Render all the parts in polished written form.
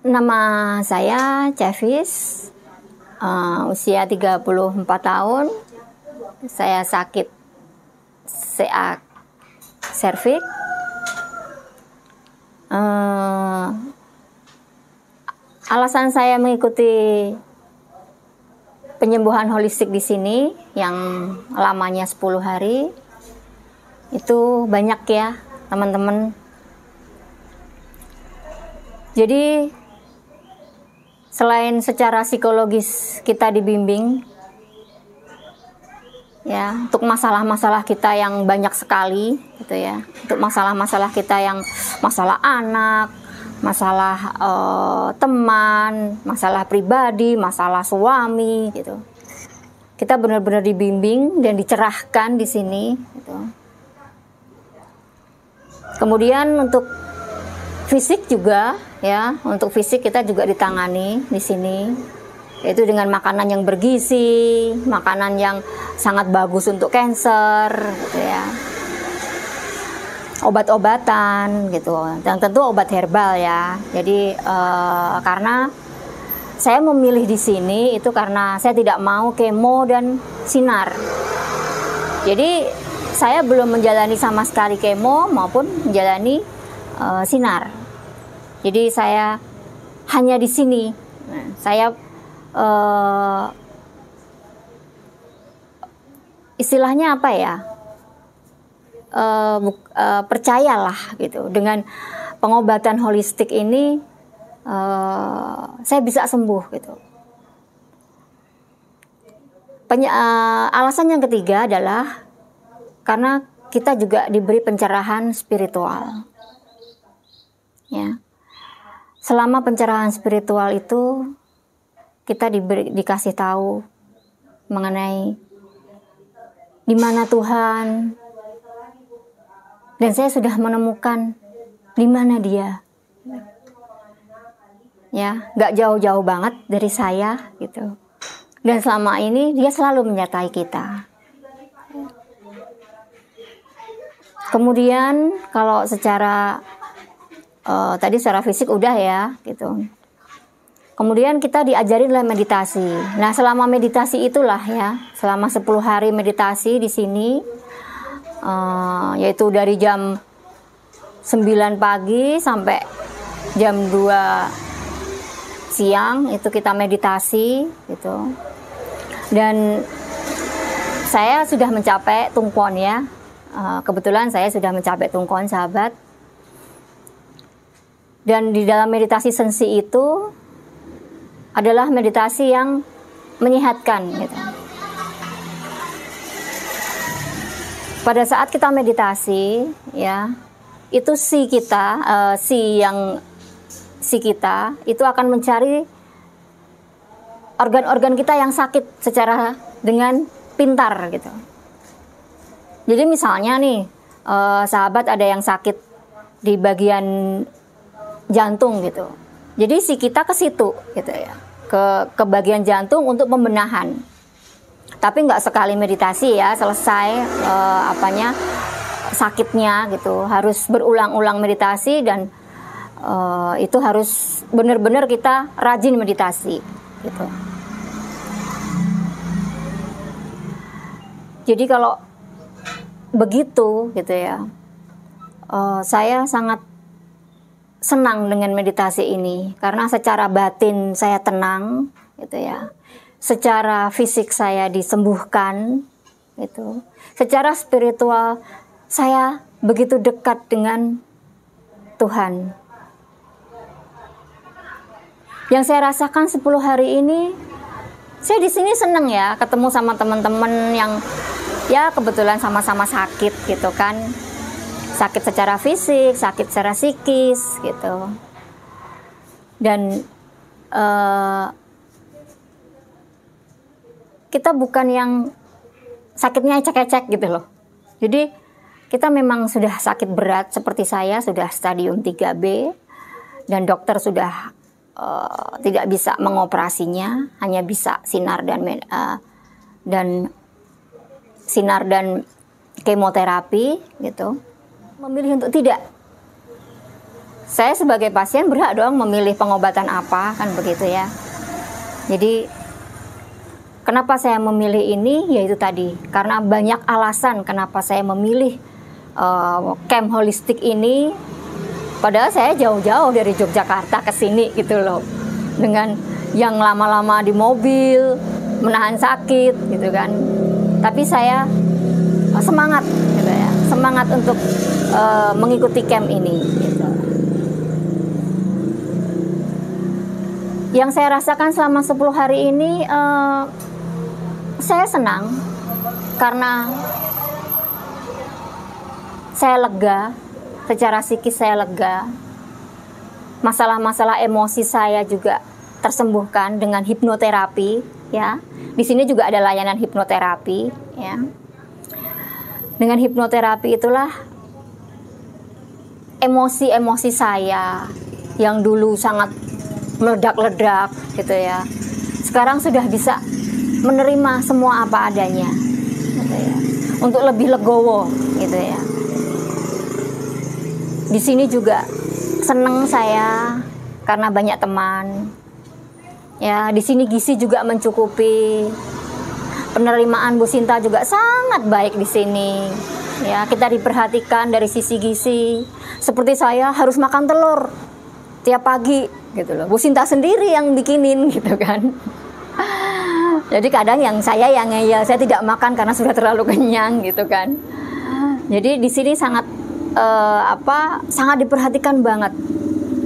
Nama saya Cevis, usia 34 tahun. Saya sakit CA cervix. Alasan saya mengikuti penyembuhan holistik di sini yang lamanya 10 hari itu banyak ya teman-teman. Jadi selain secara psikologis kita dibimbing ya untuk masalah-masalah kita yang banyak sekali gitu ya, untuk masalah-masalah kita yang masalah anak, masalah teman, masalah pribadi, masalah suami gitu. Kita benar-benar dibimbing dan dicerahkan di sini gitu. Kemudian untuk fisik juga ya, untuk fisik kita juga ditangani di sini, yaitu dengan makanan yang bergizi, makanan yang sangat bagus untuk kanker gitu ya, obat-obatan gitu, dan tentu obat herbal ya. Jadi karena saya memilih di sini itu karena saya tidak mau kemo dan sinar. Jadi saya belum menjalani sama sekali kemo maupun menjalani sinar. Jadi saya hanya di sini. Nah, saya istilahnya apa ya? Percayalah gitu, dengan pengobatan holistik ini saya bisa sembuh gitu. Alasan yang ketiga adalah karena kita juga diberi pencerahan spiritual ya. Selama pencerahan spiritual itu kita dikasih tahu mengenai di mana Tuhan, dan saya sudah menemukan di mana Dia. Ya, nggak jauh-jauh banget dari saya gitu. Dan selama ini Dia selalu menyertai kita. Kemudian kalau secara tadi secara fisik udah ya gitu. Kemudian kita diajarin oleh meditasi. Nah, selama meditasi itulah ya, selama 10 hari meditasi di sini, yaitu dari jam 9 pagi sampai jam 2 siang itu kita meditasi gitu. Dan saya sudah mencapai tungkon ya. Kebetulan saya sudah mencapai tungkon, sahabat. Dan di dalam meditasi sensi itu adalah meditasi yang menyehatkan gitu. Pada saat kita meditasi ya, itu si kita itu akan mencari organ-organ kita yang sakit secara dengan pintar gitu. Jadi misalnya nih, sahabat ada yang sakit di bagian jantung gitu. Jadi si kita ke situ gitu ya, ke bagian jantung untuk pembenahan. Tapi nggak sekali meditasi ya selesai sakitnya gitu. Harus berulang-ulang meditasi dan itu harus benar-benar kita rajin meditasi gitu. Jadi kalau begitu gitu ya, saya sangat senang dengan meditasi ini karena secara batin saya tenang gitu ya, secara fisik saya disembuhkan gitu, secara spiritual saya begitu dekat dengan Tuhan. Yang saya rasakan 10 hari ini, saya di sini senang ya ketemu sama teman-teman yang ya kebetulan sama-sama sakit gitu kan. Sakit secara fisik, sakit secara psikis gitu. Dan kita bukan yang sakitnya ecek-ecek gitu loh. Jadi kita memang sudah sakit berat seperti saya, sudah stadium 3B, dan dokter sudah tidak bisa mengoperasinya, hanya bisa sinar dan kemoterapi gitu. Memilih untuk tidak. saya sebagai pasien berhak dong memilih pengobatan apa, kan begitu ya. Jadi kenapa saya memilih ini? Yaitu tadi, karena banyak alasan kenapa saya memilih camp holistik ini. Padahal saya jauh-jauh dari Yogyakarta ke sini gitu loh, dengan yang lama-lama di mobil, menahan sakit gitu kan. Tapi saya semangat gitu ya, semangat untuk mengikuti camp ini gitu. Yang saya rasakan selama 10 hari ini, saya senang karena saya lega, secara psikis saya lega. Masalah-masalah emosi saya juga tersembuhkan dengan hipnoterapi, ya. Di sini juga ada layanan hipnoterapi, ya. Dengan hipnoterapi itulah emosi-emosi saya yang dulu sangat meledak-ledak gitu ya, sekarang sudah bisa menerima semua apa adanya gitu ya, untuk lebih legowo gitu ya. Di sini juga seneng saya karena banyak teman ya. Di sini gizi juga mencukupi, penerimaan Bu Sinta juga sangat baik di sini ya. Kita diperhatikan dari sisi gizi. Seperti saya harus makan telur tiap pagi gitu loh, Bu Sinta sendiri yang bikinin gitu kan. Jadi kadang saya yang ngeyel, saya tidak makan karena sudah terlalu kenyang gitu kan. Jadi di sini sangat sangat diperhatikan banget.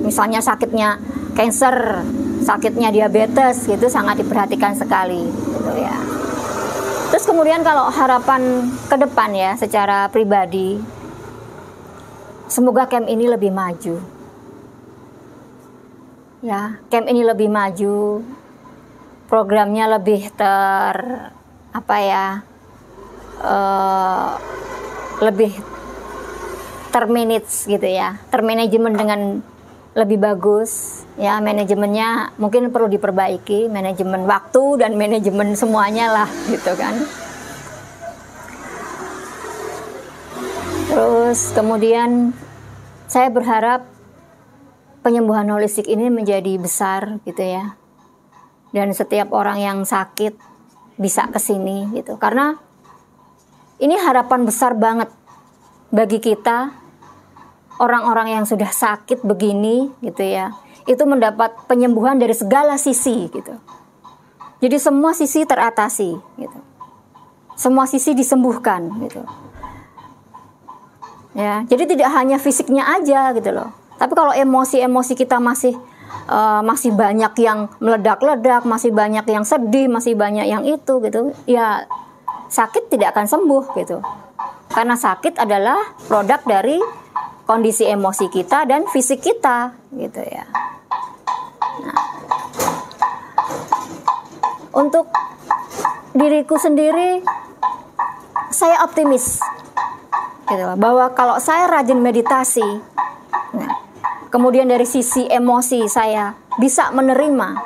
Misalnya sakitnya kanker, sakitnya diabetes gitu, sangat diperhatikan sekali gitu ya. Terus kemudian kalau harapan ke depan ya, secara pribadi, semoga camp ini lebih maju. Ya, camp ini lebih maju, programnya lebih lebih termanage gitu ya, termanajemen dengan lebih bagus ya. Manajemennya mungkin perlu diperbaiki, manajemen waktu dan manajemen semuanya lah gitu kan. Terus kemudian saya berharap penyembuhan holistik ini menjadi besar gitu ya, dan setiap orang yang sakit bisa kesini gitu, karena ini harapan besar banget bagi kita orang-orang yang sudah sakit begini gitu ya, itu mendapat penyembuhan dari segala sisi gitu. Jadi semua sisi teratasi gitu, semua sisi disembuhkan gitu ya. Jadi tidak hanya fisiknya aja gitu loh, tapi kalau emosi-emosi kita masih banyak yang meledak-ledak, masih banyak yang sedih, masih banyak yang itu gitu, ya sakit tidak akan sembuh gitu. Karena sakit adalah produk dari kondisi emosi kita dan fisik kita gitu ya. Nah, untuk diriku sendiri, saya optimis gitu, bahwa kalau saya rajin meditasi, nah, kemudian dari sisi emosi saya bisa menerima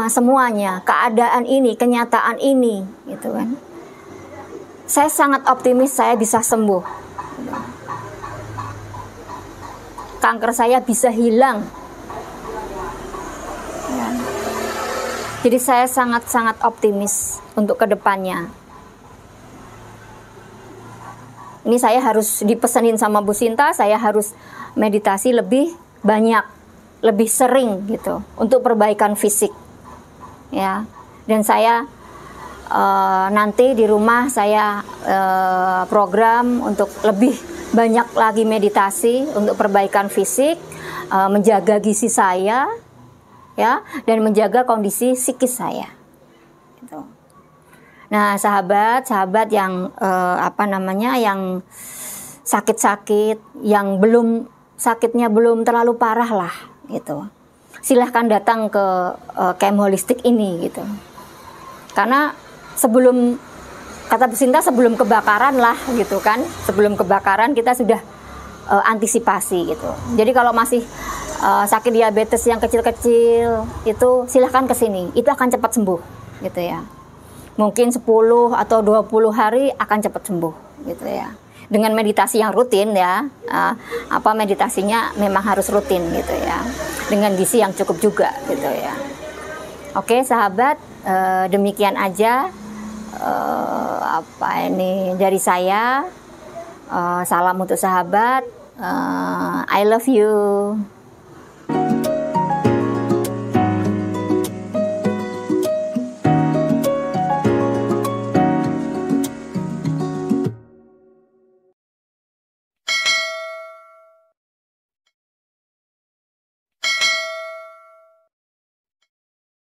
semuanya, keadaan ini, kenyataan ini gitu kan. Saya sangat optimis saya bisa sembuh. Kanker saya bisa hilang. Ya. Jadi saya sangat-sangat optimis untuk kedepannya. Ini saya harus dipesenin sama Bu Sinta, saya harus meditasi lebih banyak, lebih sering gitu, untuk perbaikan fisik ya. Dan saya nanti di rumah saya program untuk lebih banyak lagi meditasi untuk perbaikan fisik, menjaga gizi saya ya, dan menjaga kondisi psikis saya gitu. Nah, sahabat-sahabat yang yang sakit-sakit, yang sakitnya belum terlalu parah lah gitu, silahkan datang ke camp holistik ini gitu. Karena sebelum, kata Bu Sinta, sebelum kebakaran lah gitu kan, sebelum kebakaran kita sudah antisipasi gitu. Jadi kalau masih sakit diabetes yang kecil-kecil itu silahkan ke sini, itu akan cepat sembuh gitu ya. Mungkin 10 atau 20 hari akan cepat sembuh gitu ya. dengan meditasi yang rutin ya, meditasinya memang harus rutin gitu ya, dengan gizi yang cukup juga gitu ya. Oke sahabat, demikian aja dari saya. Salam untuk sahabat, I love you.